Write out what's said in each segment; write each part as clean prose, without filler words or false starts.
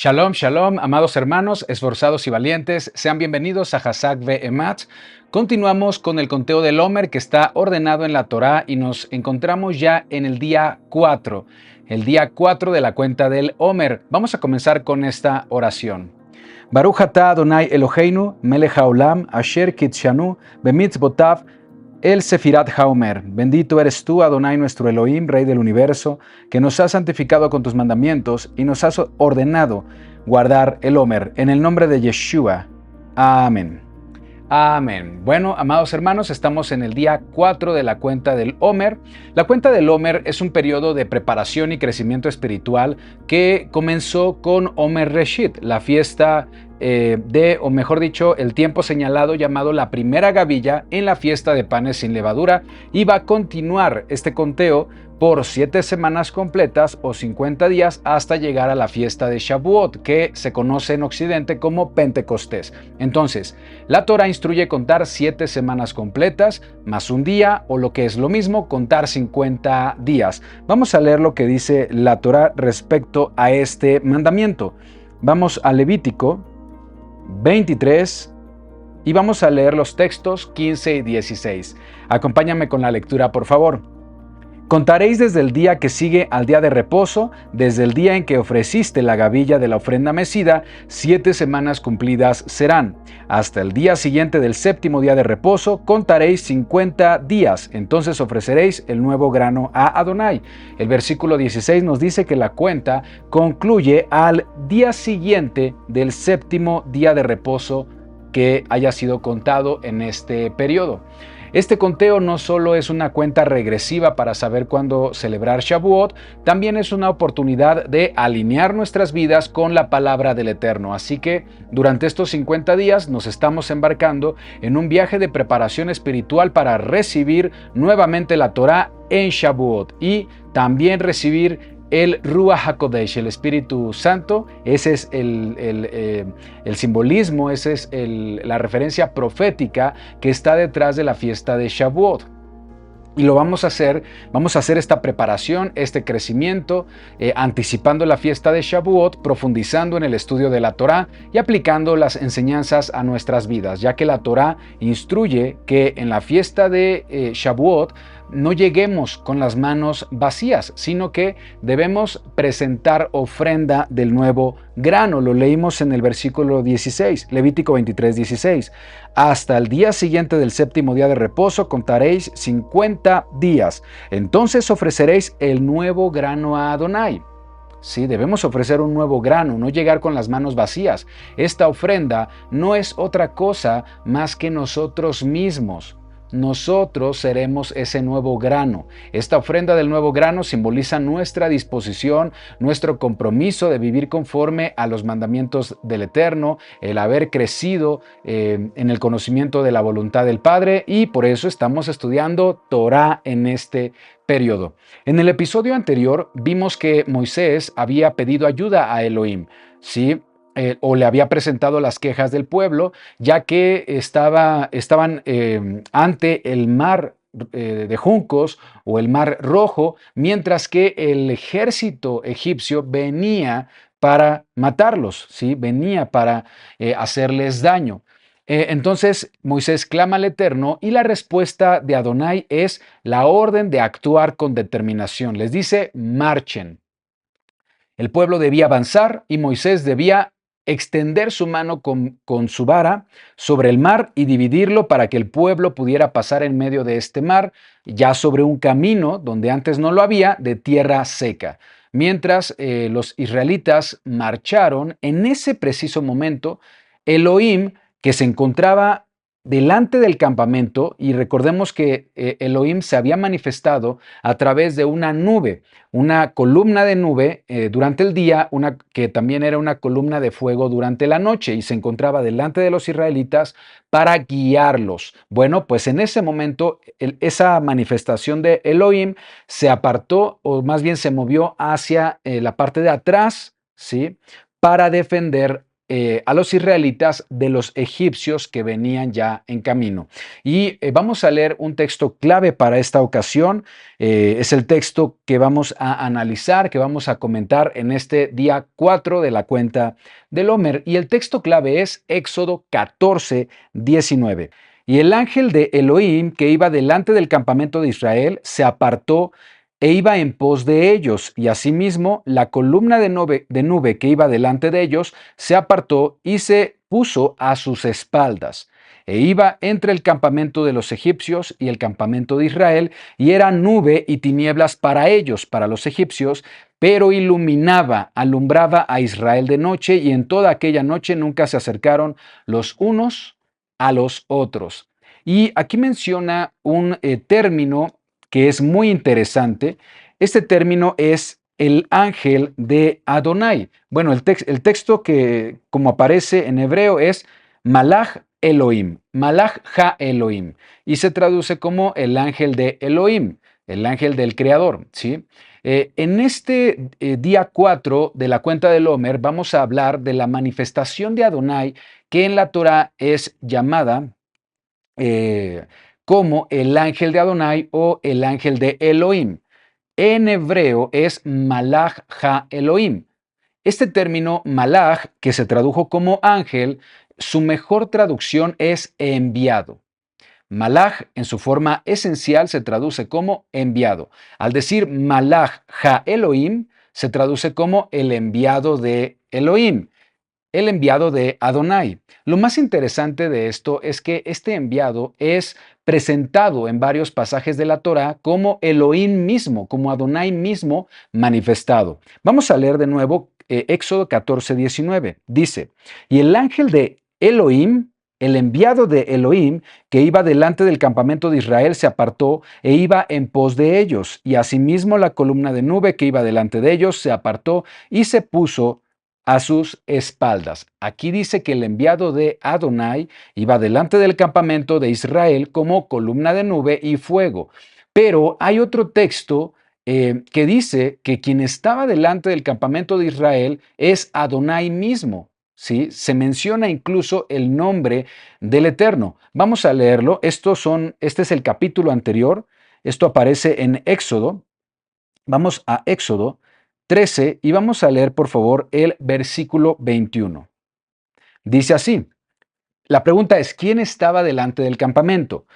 Shalom, shalom, amados hermanos, esforzados y valientes, sean bienvenidos a Hazak Ve'emat. Continuamos con el conteo del Omer que está ordenado en la Torá y nos encontramos ya en el día 4, de la cuenta del Omer. Vamos a comenzar con esta oración. Baruch atah Adonai Eloheinu, melech haolam, asher kitshanu bemitzvotav el Sefirat HaOmer. Bendito eres tú, Adonai, nuestro Elohim, Rey del universo, que nos has santificado con tus mandamientos y nos has ordenado guardar el Omer. En el nombre de Yeshua. Amén. Amén. Bueno, amados hermanos, estamos en el día 4 de la cuenta del Omer. La cuenta del Omer es un periodo de preparación y crecimiento espiritual que comenzó con Omer Reshit, la fiesta o mejor dicho, el tiempo señalado llamado la primera gavilla en la fiesta de panes sin levadura, y va a continuar este conteo por 7 semanas completas o 50 días hasta llegar a la fiesta de Shavuot, que se conoce en Occidente como Pentecostés. Entonces, la Torah instruye contar 7 semanas completas más un día, o lo que es lo mismo, contar 50 días. Vamos a leer lo que dice la Torah respecto a este mandamiento. Vamos a Levítico 23 y vamos a leer los textos 15 y 16. Acompáñame con la lectura, por favor. Contaréis desde el día que sigue al día de reposo, desde el día en que ofreciste la gavilla de la ofrenda mecida, 7 semanas cumplidas serán. Hasta el día siguiente del séptimo día de reposo, contaréis 50 días. Entonces ofreceréis el nuevo grano a Adonai. El versículo 16 nos dice que la cuenta concluye al día siguiente del séptimo día de reposo que haya sido contado en este periodo. Este conteo no solo es una cuenta regresiva para saber cuándo celebrar Shavuot, también es una oportunidad de alinear nuestras vidas con la palabra del Eterno. Así que durante estos 50 días nos estamos embarcando en un viaje de preparación espiritual para recibir nuevamente la Torá en Shavuot y también recibir el Ruach HaKodesh, el Espíritu Santo. Ese es el simbolismo, esa es la referencia profética que está detrás de la fiesta de Shavuot. Y lo vamos a hacer esta preparación, este crecimiento, anticipando la fiesta de Shavuot, profundizando en el estudio de la Torá y aplicando las enseñanzas a nuestras vidas, ya que la Torá instruye que en la fiesta de Shavuot no lleguemos con las manos vacías, sino que debemos presentar ofrenda del nuevo grano. Lo leímos en el versículo 16, Levítico 23, 16. Hasta el día siguiente del séptimo día de reposo contaréis 50 días. Entonces ofreceréis el nuevo grano a Adonai. Sí, debemos ofrecer un nuevo grano, no llegar con las manos vacías. Esta ofrenda no es otra cosa más que nosotros mismos. Nosotros seremos ese nuevo grano. Esta ofrenda del nuevo grano simboliza nuestra disposición, nuestro compromiso de vivir conforme a los mandamientos del Eterno, el haber crecido en el conocimiento de la voluntad del Padre, y por eso estamos estudiando Torá en este periodo. En el episodio anterior vimos que Moisés había pedido ayuda a Elohim, ¿sí? O le había presentado las quejas del pueblo, ya que estaban ante el mar de juncos o el mar rojo, mientras que el ejército egipcio venía para matarlos, ¿sí? Venía para hacerles daño. Entonces Moisés clama al Eterno y la respuesta de Adonai es la orden de actuar con determinación. Les dice: marchen. El pueblo debía avanzar y Moisés debía extender su mano con su vara sobre el mar y dividirlo para que el pueblo pudiera pasar en medio de este mar, ya sobre un camino donde antes no lo había, de tierra seca. Mientras los israelitas marcharon, en ese preciso momento, Elohim, que se encontraba delante del campamento, y recordemos que Elohim se había manifestado a través de una nube, una columna de nube durante el día, que también era una columna de fuego durante la noche, y se encontraba delante de los israelitas para guiarlos. Bueno, pues en ese momento esa manifestación de Elohim se apartó, o más bien se movió hacia la parte de atrás, ¿sí?, para defender a los israelitas de los egipcios que venían ya en camino. Y vamos a leer un texto clave para esta ocasión. Es el texto que vamos a analizar, que vamos a comentar en este día 4 de la cuenta del Omer. Y el texto clave es Éxodo 14, 19. Y el ángel de Elohim que iba delante del campamento de Israel se apartó e iba en pos de ellos, y asimismo la columna de nube que iba delante de ellos se apartó y se puso a sus espaldas, e iba entre el campamento de los egipcios y el campamento de Israel, y era nube y tinieblas para ellos, para los egipcios, pero alumbraba a Israel de noche, y en toda aquella noche nunca se acercaron los unos a los otros. Y aquí menciona un término que es muy interesante. Este término es el ángel de Adonai. Bueno, el texto que como aparece en hebreo es Malach Elohim, Malach Ha Elohim, y se traduce como el ángel de Elohim, el ángel del Creador, ¿sí? En este día 4 de la cuenta del Omer vamos a hablar de la manifestación de Adonai que en la Torah es llamada como el ángel de Adonai o el ángel de Elohim. En hebreo es Malach Ha Elohim. Este término Malach, que se tradujo como ángel, su mejor traducción es enviado. Malach en su forma esencial se traduce como enviado. Al decir Malach Ha Elohim, se traduce como el enviado de Elohim, el enviado de Adonai. Lo más interesante de esto es que este enviado es presentado en varios pasajes de la Torá como Elohim mismo, como Adonai mismo manifestado. Vamos a leer de nuevo Éxodo 14, 19. Dice, y el ángel de Elohim, el enviado de Elohim, que iba delante del campamento de Israel, se apartó e iba en pos de ellos. Y asimismo la columna de nube que iba delante de ellos se apartó y se puso a sus espaldas. Aquí dice que el enviado de Adonai iba delante del campamento de Israel como columna de nube y fuego. Pero hay otro texto que dice que quien estaba delante del campamento de Israel es Adonai mismo. ¿Sí? Se menciona incluso el nombre del Eterno. Vamos a leerlo. Este es el capítulo anterior. Esto aparece en Éxodo. Vamos a Éxodo 13 y vamos a leer, por favor, el versículo 21. Dice así, la pregunta es, ¿quién estaba delante del campamento?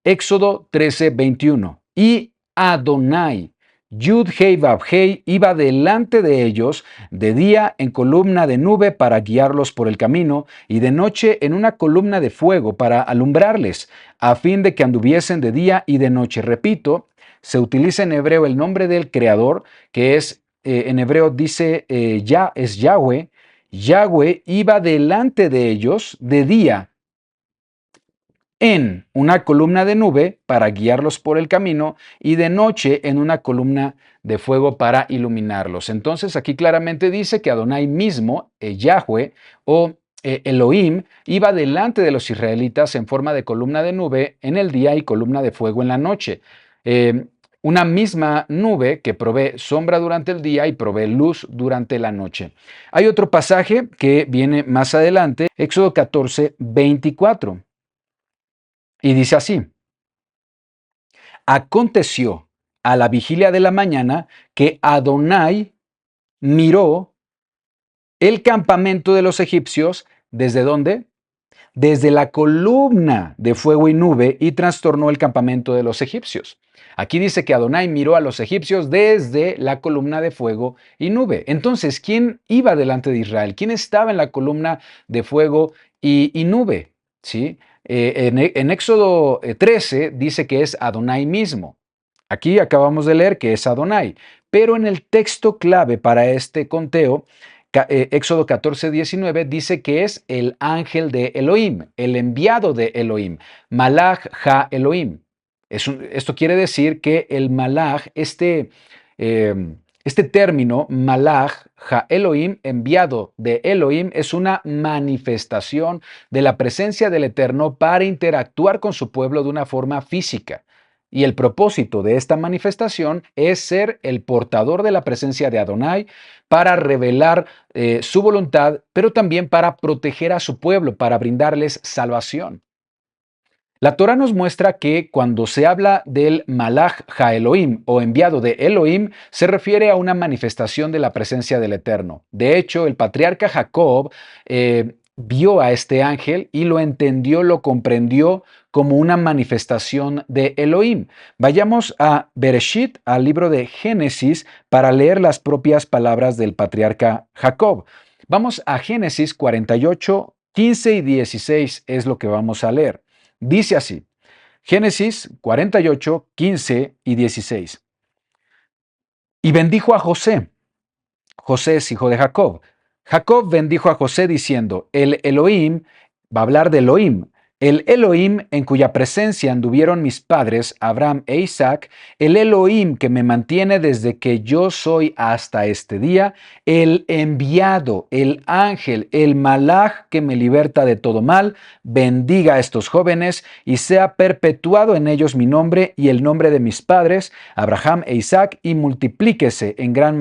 Éxodo 13, 21. Y Adonai, Yud-Hei Vav-Hei, iba delante de ellos de día en columna de nube para guiarlos por el camino y de noche en una columna de fuego para alumbrarles, a fin de que anduviesen de día y de noche. Repito, se utiliza en hebreo el nombre del Creador, que es, en hebreo dice, ya es Yahweh. Yahweh iba delante de ellos de día en una columna de nube para guiarlos por el camino y de noche en una columna de fuego para iluminarlos. Entonces aquí claramente dice que Adonai mismo, Yahweh o Elohim, iba delante de los israelitas en forma de columna de nube en el día y columna de fuego en la noche. Una misma nube que provee sombra durante el día y provee luz durante la noche. Hay otro pasaje que viene más adelante, Éxodo 14, 24. Y dice así, aconteció a la vigilia de la mañana que Adonai miró el campamento de los egipcios, ¿desde dónde? Desde la columna de fuego y nube y trastornó el campamento de los egipcios. Aquí dice que Adonai miró a los egipcios desde la columna de fuego y nube. Entonces, ¿quién iba delante de Israel? ¿Quién estaba en la columna de fuego y nube? ¿Sí? En Éxodo 13 dice que es Adonai mismo. Aquí acabamos de leer que es Adonai, pero en el texto clave para este conteo, Éxodo 14, 19, dice que es el ángel de Elohim, el enviado de Elohim, Malach Ha Elohim. Esto quiere decir que el Malach, este término, Malach Ha Elohim, enviado de Elohim, es una manifestación de la presencia del Eterno para interactuar con su pueblo de una forma física. Y el propósito de esta manifestación es ser el portador de la presencia de Adonai para revelar su voluntad, pero también para proteger a su pueblo, para brindarles salvación. La Torah nos muestra que cuando se habla del Malach Ha-Elohim o enviado de Elohim, se refiere a una manifestación de la presencia del Eterno. De hecho, el patriarca Jacob vio a este ángel y lo entendió, lo comprendió como una manifestación de Elohim. Vayamos a Bereshit, al libro de Génesis, para leer las propias palabras del patriarca Jacob. Vamos a Génesis 48, 15 y 16 es lo que vamos a leer. Dice así, Génesis 48, 15 y 16. Y bendijo a José. José es hijo de Jacob. Jacob bendijo a José diciendo, el Elohim, va a hablar de Elohim, el Elohim en cuya presencia anduvieron mis padres, Abraham e Isaac, el Elohim que me mantiene desde que yo soy hasta este día, el enviado, el ángel, el malaj que me liberta de todo mal, bendiga a estos jóvenes y sea perpetuado en ellos mi nombre y el nombre de mis padres, Abraham e Isaac, y multiplíquense en gran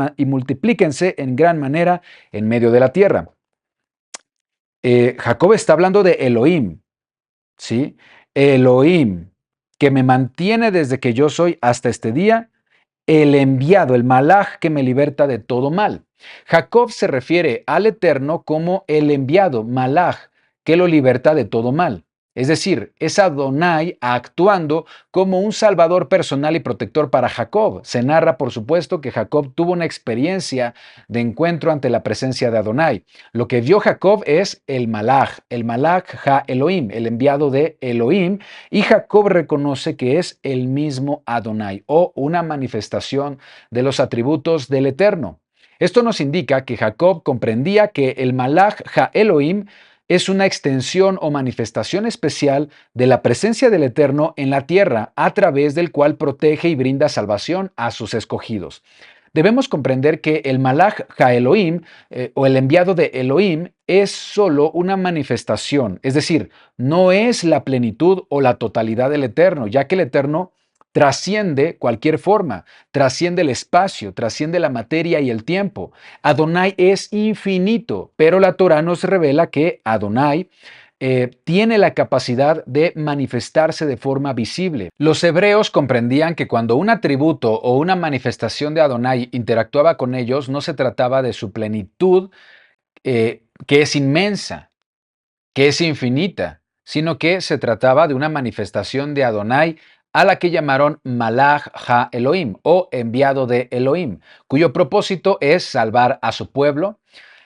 manera en medio de la tierra. Jacob está hablando de Elohim, ¿sí? Elohim, que me mantiene desde que yo soy hasta este día, el enviado, el malaj que me liberta de todo mal. Jacob se refiere al Eterno como el enviado, malaj, que lo liberta de todo mal. Es decir, es Adonai actuando como un salvador personal y protector para Jacob. Se narra, por supuesto, que Jacob tuvo una experiencia de encuentro ante la presencia de Adonai. Lo que vio Jacob es el malaj ha Elohim, el enviado de Elohim, y Jacob reconoce que es el mismo Adonai o una manifestación de los atributos del Eterno. Esto nos indica que Jacob comprendía que el malaj ha Elohim es una extensión o manifestación especial de la presencia del Eterno en la tierra, a través del cual protege y brinda salvación a sus escogidos. Debemos comprender que el malaj ha-Elohim o el enviado de Elohim es solo una manifestación, es decir, no es la plenitud o la totalidad del Eterno, ya que el Eterno trasciende cualquier forma, trasciende el espacio, trasciende la materia y el tiempo. Adonai es infinito, pero la Torah nos revela que Adonai tiene la capacidad de manifestarse de forma visible. Los hebreos comprendían que cuando un atributo o una manifestación de Adonai interactuaba con ellos, no se trataba de su plenitud, que es inmensa, que es infinita, sino que se trataba de una manifestación de Adonai a la que llamaron Malach Ha-Elohim o enviado de Elohim, cuyo propósito es salvar a su pueblo.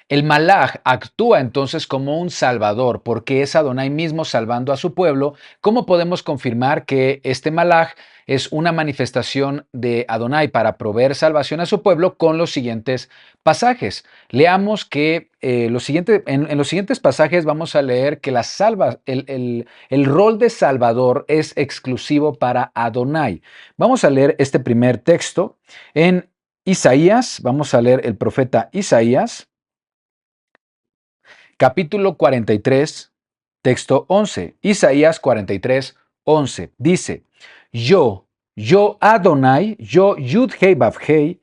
El malaj actúa entonces como un salvador, porque es Adonai mismo salvando a su pueblo. ¿Cómo podemos confirmar que este malaj es una manifestación de Adonai para proveer salvación a su pueblo? Con los siguientes pasajes. Leamos que en los siguientes pasajes vamos a leer que el rol de salvador es exclusivo para Adonai. Vamos a leer este primer texto en Isaías. Vamos a leer el profeta Isaías. Capítulo 43, texto 11. Isaías 43, 11. Dice, yo Adonai, yo Yud-Hei Vav-Hei,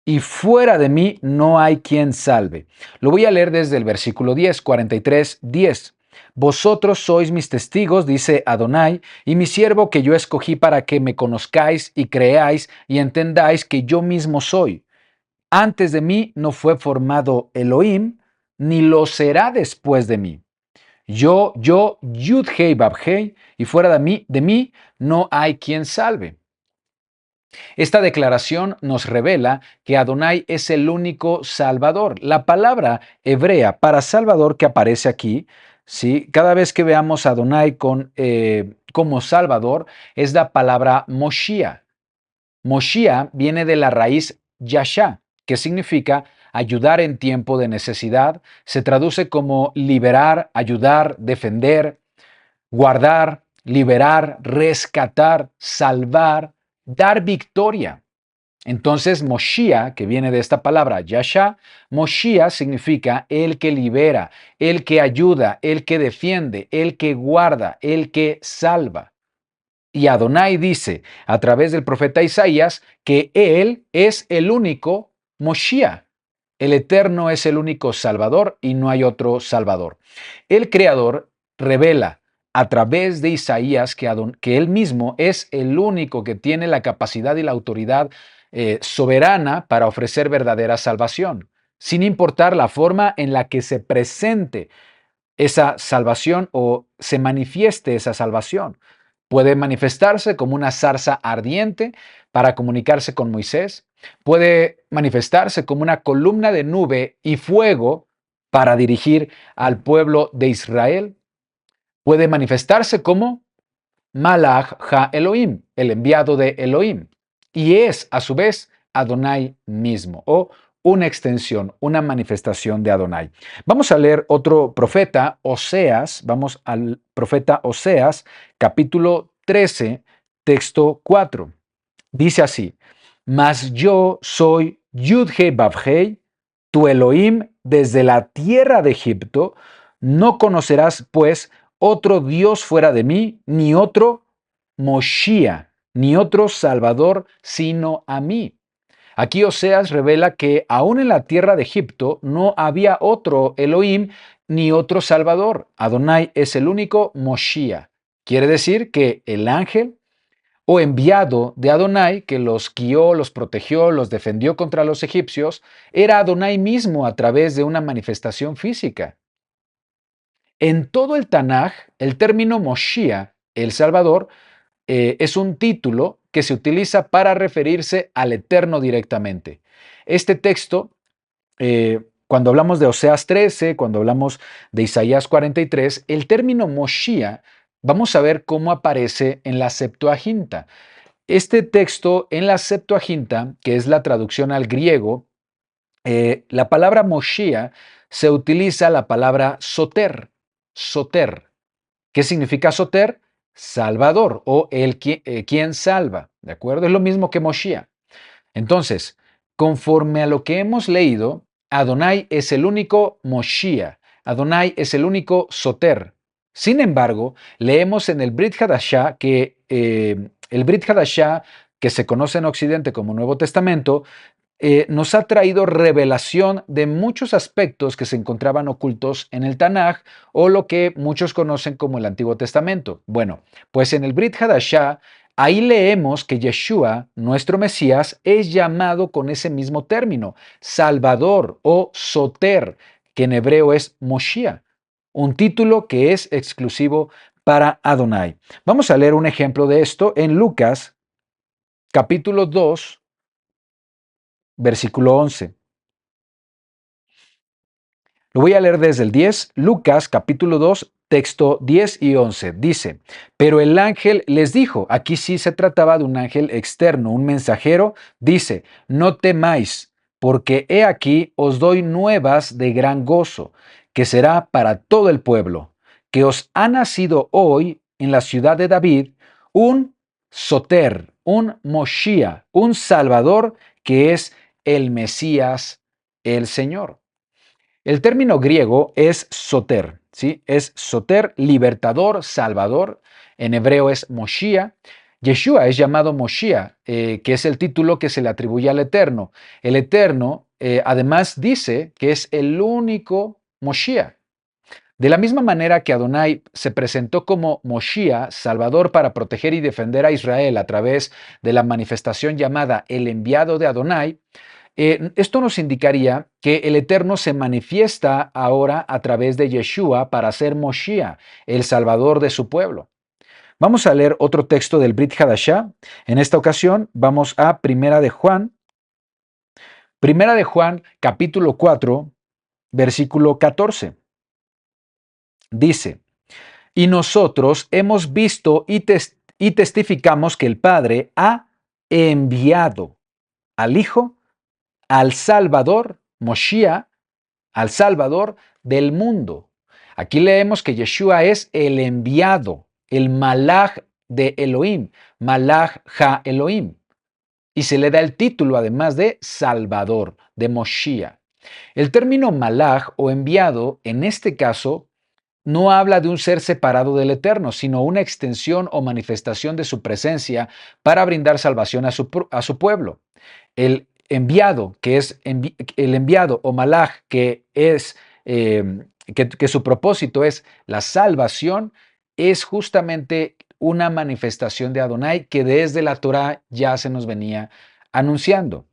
y fuera de mí no hay quien salve. Lo voy a leer desde el versículo 10, 43, 10. Vosotros sois mis testigos, dice Adonai, y mi siervo que yo escogí para que me conozcáis y creáis y entendáis que yo mismo soy. Antes de mí no fue formado Elohim, ni lo será después de mí. Yo, Yud-Hei Vav-Hei, y fuera de mí no hay quien salve. Esta declaración nos revela que Adonai es el único Salvador. La palabra hebrea para Salvador que aparece aquí, ¿sí? Cada vez que veamos a Adonai como Salvador, es la palabra Moshiach. Moshiach viene de la raíz Yashá, que significa ayudar en tiempo de necesidad. Se traduce como liberar, ayudar, defender, guardar, liberar, rescatar, salvar, dar victoria. Entonces, Moshiach, que viene de esta palabra Yashá, Moshiach significa el que libera, el que ayuda, el que defiende, el que guarda, el que salva. Y Adonai dice a través del profeta Isaías que Él es el único Moshiach. El Eterno es el único Salvador y no hay otro Salvador. El Creador revela a través de Isaías que Él mismo es el único que tiene la capacidad y la autoridad soberana para ofrecer verdadera salvación, sin importar la forma en la que se presente esa salvación o se manifieste esa salvación. Puede manifestarse como una zarza ardiente para comunicarse con Moisés. Puede manifestarse como una columna de nube y fuego para dirigir al pueblo de Israel. Puede manifestarse como Malach Ha Elohim, el enviado de Elohim. Y es, a su vez, Adonai mismo, o una extensión, una manifestación de Adonai. Vamos a leer otro profeta, Oseas. Vamos al profeta Oseas, capítulo 13, texto 4. Dice así: Mas yo soy Yud-Hei Vav-Hei, tu Elohim desde la tierra de Egipto. No conocerás, pues, otro Dios fuera de mí, ni otro Moshiach, ni otro Salvador, sino a mí. Aquí Oseas revela que aún en la tierra de Egipto no había otro Elohim ni otro Salvador. Adonai es el único Moshiach. Quiere decir que el ángel o enviado de Adonai, que los guió, los protegió, los defendió contra los egipcios, era Adonai mismo a través de una manifestación física. En todo el Tanaj, el término Moshiach, el Salvador, es un título que se utiliza para referirse al Eterno directamente. Este texto, cuando hablamos de Oseas 13, cuando hablamos de Isaías 43, el término Moshiach, vamos a ver cómo aparece en la Septuaginta. Este texto en la Septuaginta, que es la traducción al griego, la palabra Moshiach se utiliza la palabra soter, soter. ¿Qué significa soter? Salvador o quien salva, ¿de acuerdo? Es lo mismo que Moshiach. Entonces, conforme a lo que hemos leído, Adonai es el único Moshiach, Adonai es el único soter. Sin embargo, leemos en el Brit Hadashah que el Brit Hadashah, que se conoce en Occidente como Nuevo Testamento, nos ha traído revelación de muchos aspectos que se encontraban ocultos en el Tanaj o lo que muchos conocen como el Antiguo Testamento. Bueno, pues en el Brit Hadashah, ahí leemos que Yeshua, nuestro Mesías, es llamado con ese mismo término, Salvador o Soter, que en hebreo es Moshiach, un título que es exclusivo para Adonai. Vamos a leer un ejemplo de esto en Lucas, capítulo 2, versículo 11. Lo voy a leer desde el 10, Lucas capítulo 2, texto 10 y 11. Dice, pero el ángel les dijo, aquí sí se trataba de un ángel externo, un mensajero, dice, no temáis, porque he aquí os doy nuevas de gran gozo, que será para todo el pueblo, que os ha nacido hoy en la ciudad de David un Soter, un Moshiach, un Salvador, que es el Mesías, el Señor. El término griego es soter, ¿sí? Es soter, libertador, salvador. En hebreo es Moshiach. Yeshua es llamado Moshiach, que es el título que se le atribuye al Eterno. El Eterno, además, dice que es el único Moshiach. De la misma manera que Adonai se presentó como Moshiach, Salvador para proteger y defender a Israel a través de la manifestación llamada el enviado de Adonai, esto nos indicaría que el Eterno se manifiesta ahora a través de Yeshua para ser Moshiach, el Salvador de su pueblo. Vamos a leer otro texto del Brit Hadashah. En esta ocasión vamos a Primera de Juan, capítulo 4, versículo 14. Dice, y nosotros hemos visto y testificamos que el Padre ha enviado al Hijo, al Salvador, Moshiach, al Salvador del mundo. Aquí leemos que Yeshua es el enviado, el Malach de Elohim, Malach Ha Elohim. Y se le da el título además de Salvador, de Moshiach. El término Malach o enviado en este caso no habla de un ser separado del Eterno, sino una extensión o manifestación de su presencia para brindar salvación a su pueblo. El enviado, el enviado o malaj, que su propósito es la salvación, es justamente una manifestación de Adonai que desde la Torá ya se nos venía anunciando.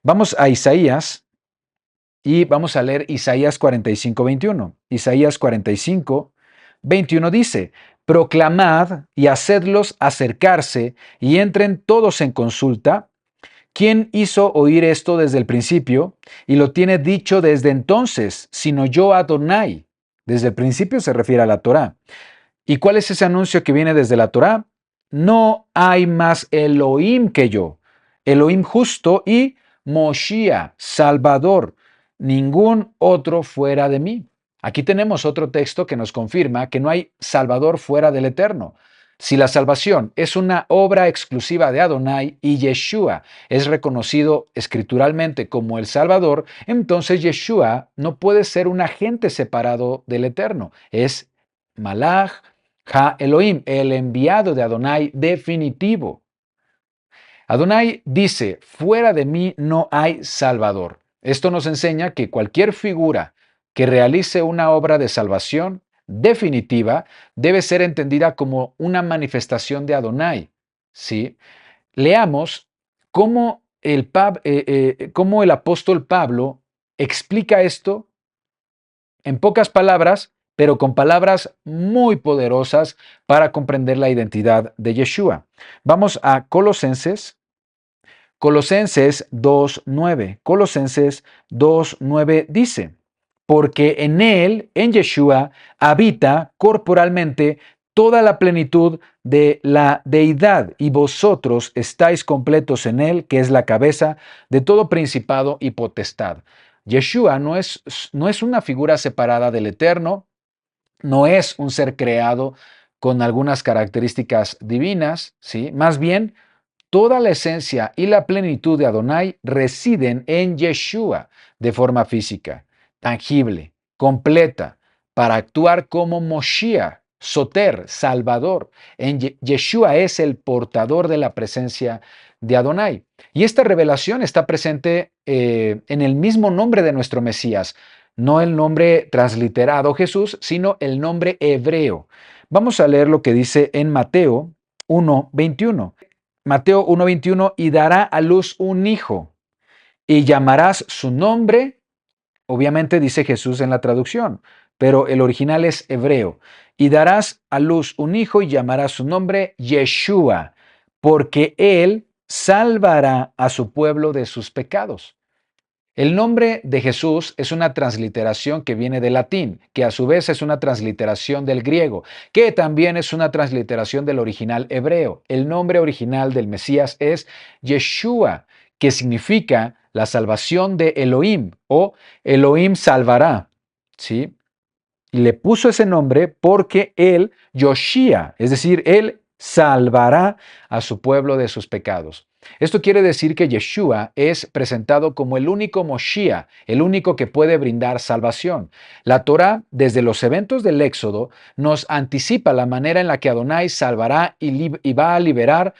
Vamos a Isaías y vamos a leer Isaías 45:21. Isaías 45:21 dice: proclamad y hacedlos acercarse y entren todos en consulta. ¿Quién hizo oír esto desde el principio y lo tiene dicho desde entonces, sino yo Adonai? Desde el principio se refiere a la Torá. ¿Y cuál es ese anuncio que viene desde la Torá? No hay más Elohim que yo, Elohim justo y Moshiach, Salvador, ningún otro fuera de mí. Aquí tenemos otro texto que nos confirma que no hay Salvador fuera del Eterno. Si la salvación es una obra exclusiva de Adonai y Yeshua es reconocido escrituralmente como el Salvador, entonces Yeshua no puede ser un agente separado del Eterno. Es Malach Ha Elohim, el enviado de Adonai definitivo. Adonai dice, fuera de mí no hay Salvador. Esto nos enseña que cualquier figura que realice una obra de salvación definitiva debe ser entendida como una manifestación de Adonai. ¿Sí? Leamos cómo el apóstol Pablo explica esto en pocas palabras, pero con palabras muy poderosas para comprender la identidad de Yeshua. Vamos a Colosenses 2:9. Colosenses 2:9 dice: porque en él, en Yeshua, habita corporalmente toda la plenitud de la deidad, y vosotros estáis completos en él, que es la cabeza de todo principado y potestad. Yeshua no es una figura separada del Eterno, no es un ser creado con algunas características divinas, ¿sí? Más bien, toda la esencia y la plenitud de Adonai residen en Yeshua de forma física, tangible, completa, para actuar como Moshiach, Soter, Salvador. Yeshua es el portador de la presencia de Adonai. Y esta revelación está presente en el mismo nombre de nuestro Mesías, no el nombre transliterado Jesús, sino el nombre hebreo. Vamos a leer lo que dice en Mateo 1:21. Mateo 1:21, y dará a luz un hijo, y llamarás su nombre, obviamente dice Jesús en la traducción, pero el original es hebreo, y darás a luz un hijo y llamarás su nombre Yeshua, porque él salvará a su pueblo de sus pecados. El nombre de Jesús es una transliteración que viene del latín, que a su vez es una transliteración del griego, que también es una transliteración del original hebreo. El nombre original del Mesías es Yeshua, que significa la salvación de Elohim o Elohim salvará. ¿Sí? Y le puso ese nombre porque él, Yoshia, es decir, él salvará a su pueblo de sus pecados. Esto quiere decir que Yeshua es presentado como el único Moshiach, el único que puede brindar salvación. La Torá, desde los eventos del Éxodo, nos anticipa la manera en la que Adonai salvará y va a liberar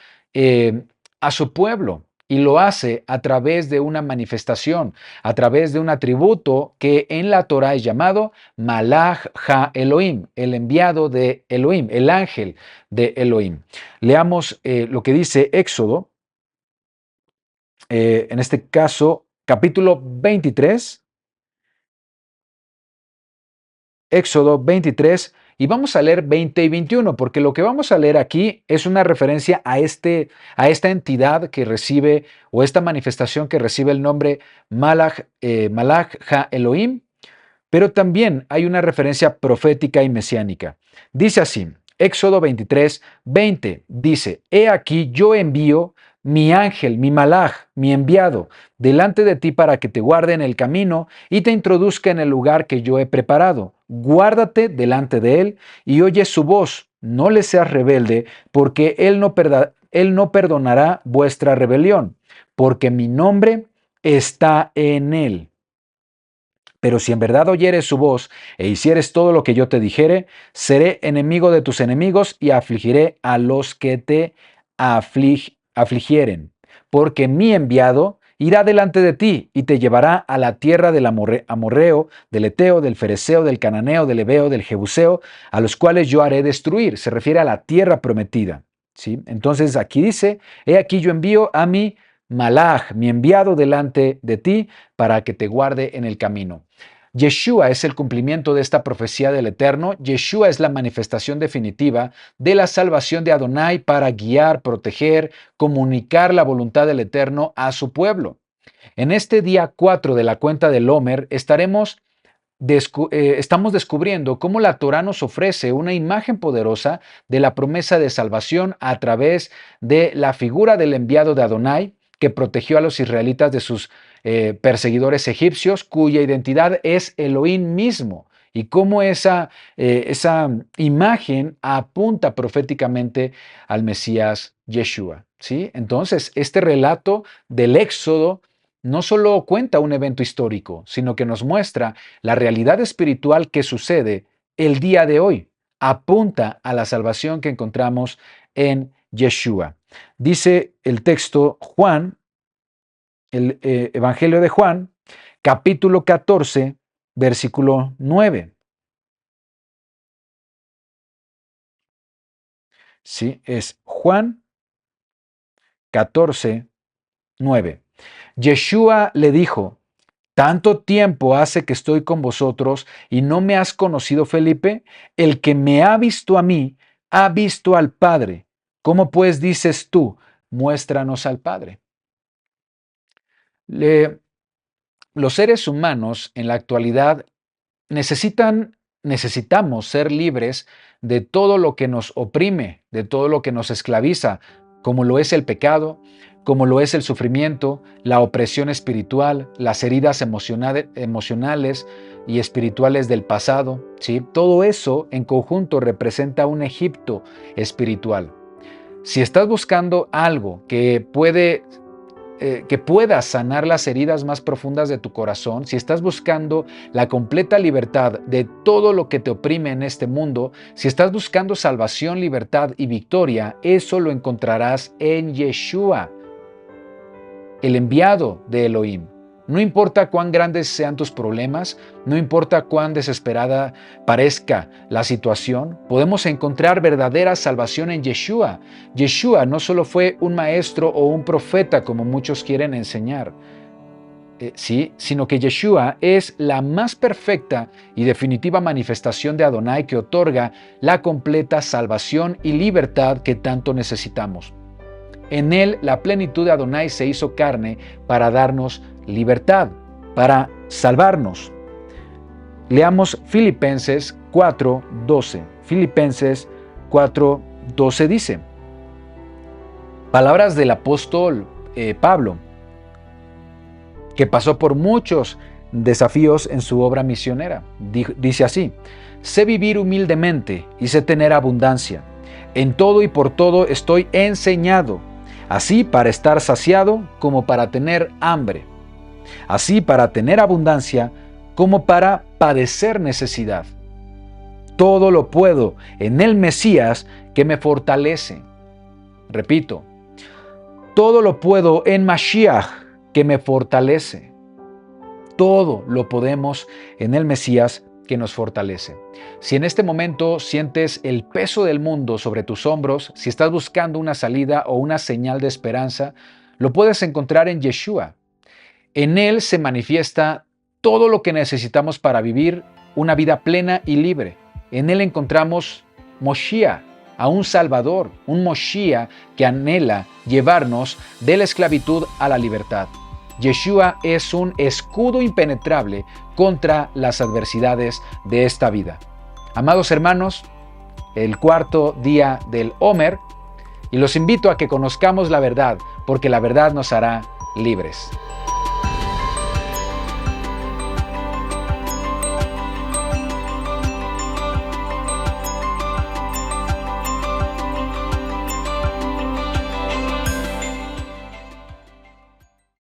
a su pueblo. Y lo hace a través de una manifestación, a través de un atributo que en la Torá es llamado Malach Ha Elohim, el enviado de Elohim, el ángel de Elohim. Leamos lo que dice Éxodo, en este caso, capítulo 23, Éxodo 23, y vamos a leer 20 y 21, porque lo que vamos a leer aquí es una referencia a esta entidad que recibe, o esta manifestación que recibe el nombre Malach Ha Elohim, pero también hay una referencia profética y mesiánica. Dice así, Éxodo 23, 20, dice, he aquí yo envío mi ángel, mi malaj, mi enviado, delante de ti para que te guarde en el camino y te introduzca en el lugar que yo he preparado. Guárdate delante de él y oye su voz. No le seas rebelde, porque él no perdonará vuestra rebelión, porque mi nombre está en él. Pero si en verdad oyeres su voz e hicieres todo lo que yo te dijere, seré enemigo de tus enemigos y afligiré a los que te afligieren. Porque mi enviado irá delante de ti y te llevará a la tierra del amorreo, del eteo, del fereceo, del cananeo, del heveo, del jebuseo, a los cuales yo haré destruir. Se refiere a la tierra prometida. ¿Sí? Entonces aquí dice, he aquí yo envío a mi Malach, mi enviado delante de ti, para que te guarde en el camino. Yeshua es el cumplimiento de esta profecía del Eterno. Yeshua es la manifestación definitiva de la salvación de Adonai para guiar, proteger, comunicar la voluntad del Eterno a su pueblo. En este día 4 de la cuenta del Omer estamos descubriendo cómo la Torá nos ofrece una imagen poderosa de la promesa de salvación a través de la figura del enviado de Adonai, que protegió a los israelitas de sus perseguidores egipcios, cuya identidad es Elohim mismo, y cómo esa imagen apunta proféticamente al Mesías Yeshua. ¿Sí? Entonces, este relato del Éxodo no solo cuenta un evento histórico, sino que nos muestra la realidad espiritual que sucede el día de hoy. Apunta a la salvación que encontramos en Yeshua. Dice el texto Juan, el Evangelio de Juan, capítulo 14, versículo 9. Sí, es Juan 14, 9. Yeshua le dijo: ¿tanto tiempo hace que estoy con vosotros y no me has conocido, Felipe? El que me ha visto a mí, ha visto al Padre. ¿Cómo pues dices tú, muéstranos al Padre? Los seres humanos en la actualidad necesitamos ser libres de todo lo que nos oprime, de todo lo que nos esclaviza, como lo es el pecado, como lo es el sufrimiento, la opresión espiritual, las heridas emocionales y espirituales del pasado. ¿Sí? Todo eso en conjunto representa un Egipto espiritual. Si estás buscando algo que pueda sanar las heridas más profundas de tu corazón, si estás buscando la completa libertad de todo lo que te oprime en este mundo, si estás buscando salvación, libertad y victoria, eso lo encontrarás en Yeshua, el enviado de Elohim. No importa cuán grandes sean tus problemas, no importa cuán desesperada parezca la situación, podemos encontrar verdadera salvación en Yeshua. Yeshua no solo fue un maestro o un profeta como muchos quieren enseñar, sí, sino que Yeshua es la más perfecta y definitiva manifestación de Adonai que otorga la completa salvación y libertad que tanto necesitamos. En él la plenitud de Adonai se hizo carne para darnos libertad, para salvarnos. Leamos Filipenses 4:12. Filipenses 4:12 dice, palabras del apóstol Pablo, que pasó por muchos desafíos en su obra misionera. Dice así: sé vivir humildemente y sé tener abundancia. En todo y por todo estoy enseñado, así para estar saciado como para tener hambre, así para tener abundancia como para padecer necesidad. Todo lo puedo en el Mesías que me fortalece. Repito, todo lo puedo en Mashiach que me fortalece. Todo lo podemos en el Mesías que nos fortalece. Si en este momento sientes el peso del mundo sobre tus hombros, si estás buscando una salida o una señal de esperanza, lo puedes encontrar en Yeshua. En Él se manifiesta todo lo que necesitamos para vivir una vida plena y libre. En Él encontramos Moshiach, a un Salvador, un Moshiach que anhela llevarnos de la esclavitud a la libertad. Yeshua es un escudo impenetrable contra las adversidades de esta vida. Amados hermanos, el cuarto día del Omer, y los invito a que conozcamos la verdad, porque la verdad nos hará libres.